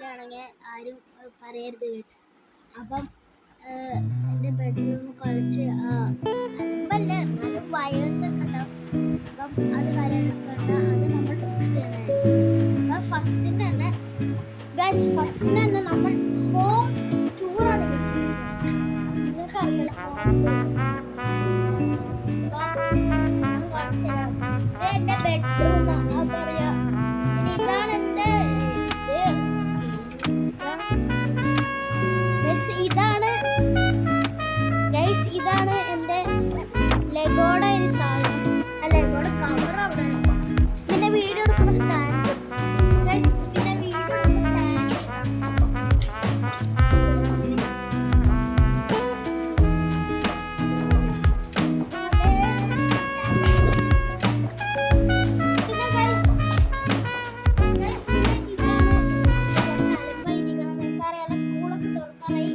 കാണുകയാണെങ്കിൽ ആരും പറയരുത് ഗൈസ്. അപ്പം എൻ്റെ ബെഡ്റൂം കളിച്ച് അലമ്പല്ല, എന്നാലും വയേഴ്സൊക്കെ ഉണ്ടാവും. അപ്പം അത് കാര്യങ്ങളൊക്കെ ഉണ്ട്, അത് നമ്മൾ ഫിക്സ് ചെയ്യണമായിരുന്നു. അപ്പം ഫസ്റ്റിന് തന്നെ ഗൈസ്, ഫസ്റ്റിന് തന്നെ നമ്മൾ ഹോം ടൂറാണ് ബിസിനസ്. നിങ്ങൾക്ക് അറിയില്ല ഹോം ടൂർ. ഇത് എൻ്റെ ബെഡ്റൂമാണ്, അതറിയാം. ഇനി ഇതാണ് എൻ്റെ ഇതാണ് എൻ്റെ ലെഗോയുടെ ഒരു സാധനം. ആ ലെഗോയുടെ കവർ അവിടെ ഉണ്ട്. പിന്നെ വീഡിയോ എടുക്കുന്ന സ്റ്റാൻഡ് ഗൈസ്, പിന്നെ വീഡിയോ എടുക്കുന്ന സ്റ്റാൻഡ്. പിന്നെ ഗൈസ് പിന്നെ ഇതാണ് കുറച്ച് അലമ്പായിരിക്കണം. നിങ്ങൾക്കറിയാലോ സ്കൂളൊക്കെ തുറക്കാറായി.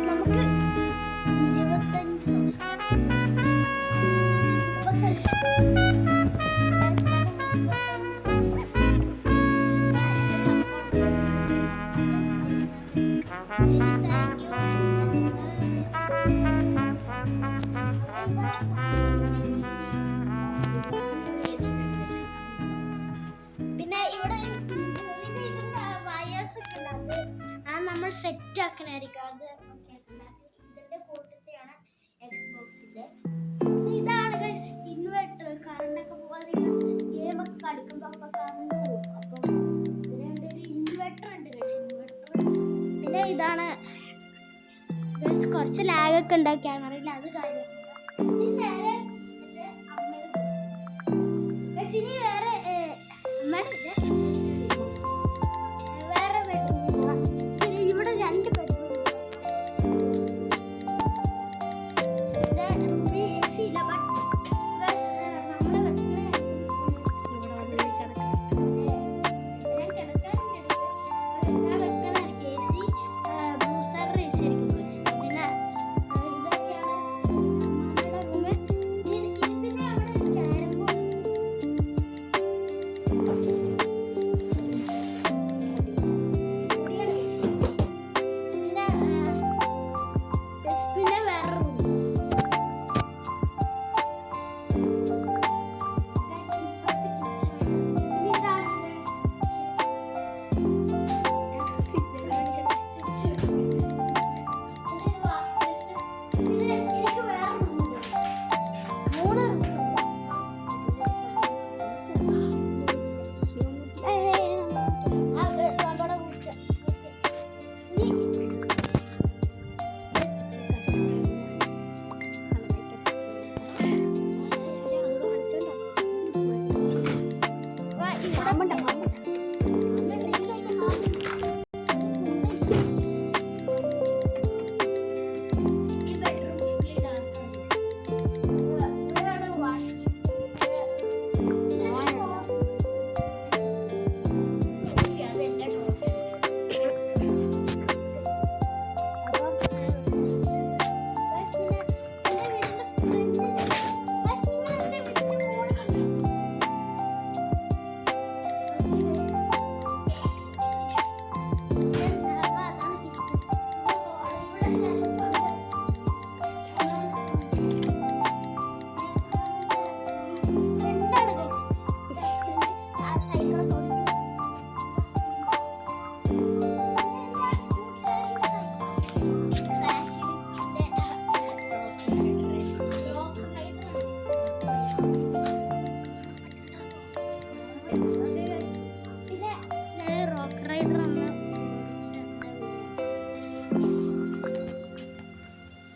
നമുക്ക് 25 സബ്സ്ക്രൈബേഴ്സ്. പിന്നെ ഇവിടെ വയേഴ്സ് ഒക്കെ ഉണ്ട്, അത് നമ്മൾ സെറ്റ് ആക്കണായിരിക്കും. അത് ഇതിന്റെ കൂട്ടത്തെയാണ് എക്സ്ബോക്സിന്റെ. ഇതാണ് ഗൈസ് ഇൻവെർട്ടർ. കറണ്ടൊക്കെ പോവാതെ ഗെയിമൊക്കെ കളിക്കുമ്പോൾ അപ്പൊ കറണ്ട് പോകും. അപ്പം പിന്നെ ഒരു ഇൻവെർട്ടർ ഉണ്ട് ഗൈസ്, ഇൻവെർട്ടർ. പിന്നെ ഇതാണ് ഗൈസ്, കുറച്ച് ലാഗൊക്കെ ഉണ്ടാക്കിയാണ് അറിയില്ല, അത് കാര്യം. പിന്നെ എൻ്റെ അമ്മയുടെ ഗൈസ്, ഇനി വേറെ അമ്മയുടെ വേറെ ബെഡ്റൂം. പിന്നെ ഇവിടെ 2 ബെഡ്റൂം.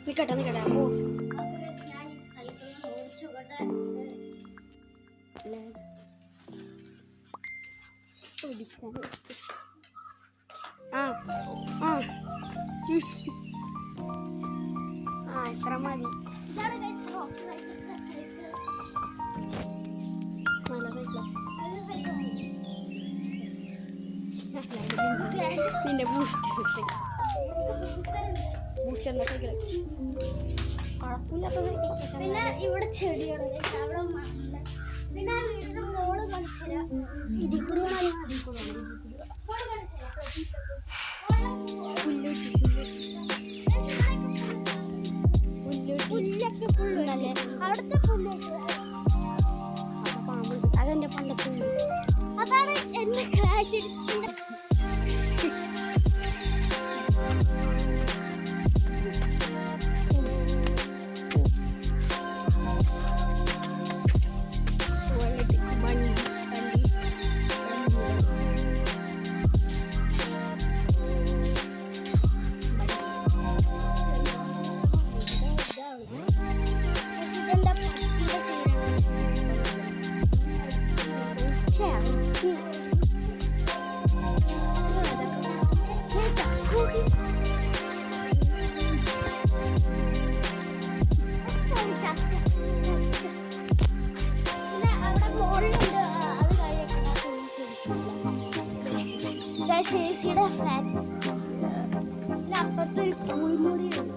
നിക്കട്ടെ ബോസ് ഞാൻ ഈ സ്നൈപ്പർ ഓടിച്ചോട്ടെ. എത്ര മതി ഇതാണ് guys rock rider സൈക്കിൾ. നല്ല സൈക്കിളാ നല്ല സൈക്കിളാണ്. നിന്റെ ബൂസ്റ്ററിന്റെ സൈക്കിൾ കുഴപ്പമില്ലാത്ത സൈക്കിൾ. പിന്നെ ഇവിടെ ചെടികള് അവിടെ മണ്ണ്. പിന്നെ ആ വീടിന്റെ മോള് കാണിച്ചു തരാം. ഇതിൽ കൂടി പുല്ലൊക്കെ പുല്ലല്ലേ അവിടുത്തെ പുല്ലൊക്കെ. അതെന്റെ പണ്ടത്തെ അതാണ് എന്നെ ക്രാഷ് അടിച്ചിട്ട്. ചേച്ചിയുടെ ഫാൻ അപ്പുറത്തൊരു കുളിമുറിയുണ്ട്.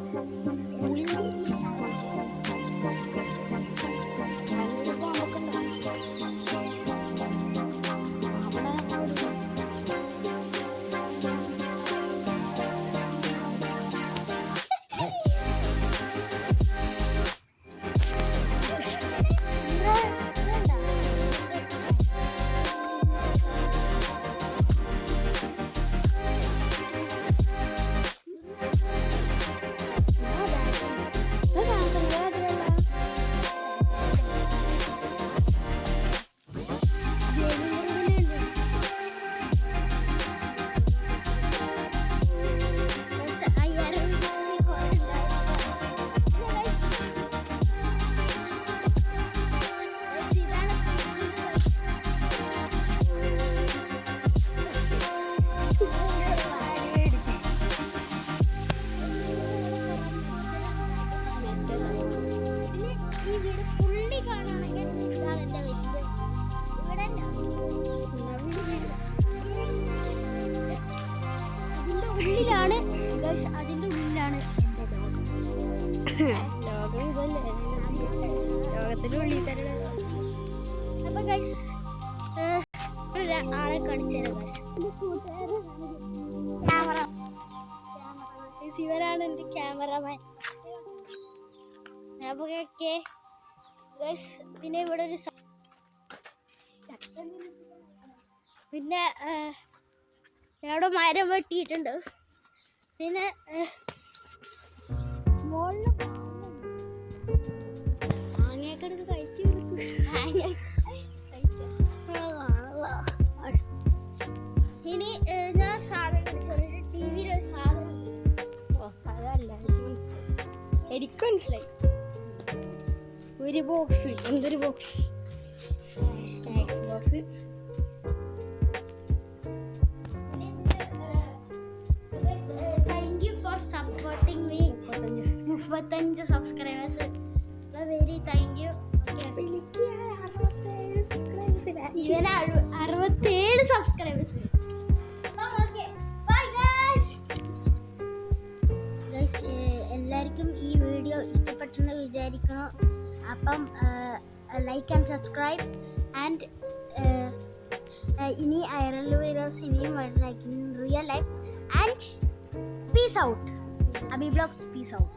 അതിന്റെ ഉള്ളിലാണ് ലോകം ഇതല്ലേ ലോകത്തിന്റെ ഉള്ളിൽ തന്നെ. അപ്പൊ ഗൈസ് ആളെ കാണിച്ചു ക്യാമറ. ഇവരാണ് എന്റെ ക്യാമറമാൻ. അപ്പൊ ഗൈസ് പിന്നെ ഇവിടെ ഒരു പിന്നെ ഇവിടെ മരം വെട്ടിയിട്ടുണ്ട്. പിന്നെ മാങ്ങയൊക്കെ എടുത്ത് കഴിച്ചു കൊടുത്തു. ഇനി ഞാൻ സാധനം കാണിച്ചു. ടിവിയിൽ ഒരു സാധനം. അതല്ല എനിക്ക് മനസ്സിലായി. ഒരു ബോക്സ്. എന്തൊരു box? Box. Supporting me. 35 subscribers. Very thank you. ഇവന് 67 സബ്സ്ക്രൈബേഴ്സ്. എല്ലാവർക്കും ഈ വീഡിയോ ഇഷ്ടപ്പെട്ടെന്ന് വിചാരിക്കണം. അപ്പം ലൈക്ക് ആൻഡ് സബ്സ്ക്രൈബ്. ആൻഡ് ഇനി ഐറൽ വീഡിയോസ് ഇനിയും വരുന്നതായിരിക്കും real life. And peace out. Abhi Vlogs, peace out.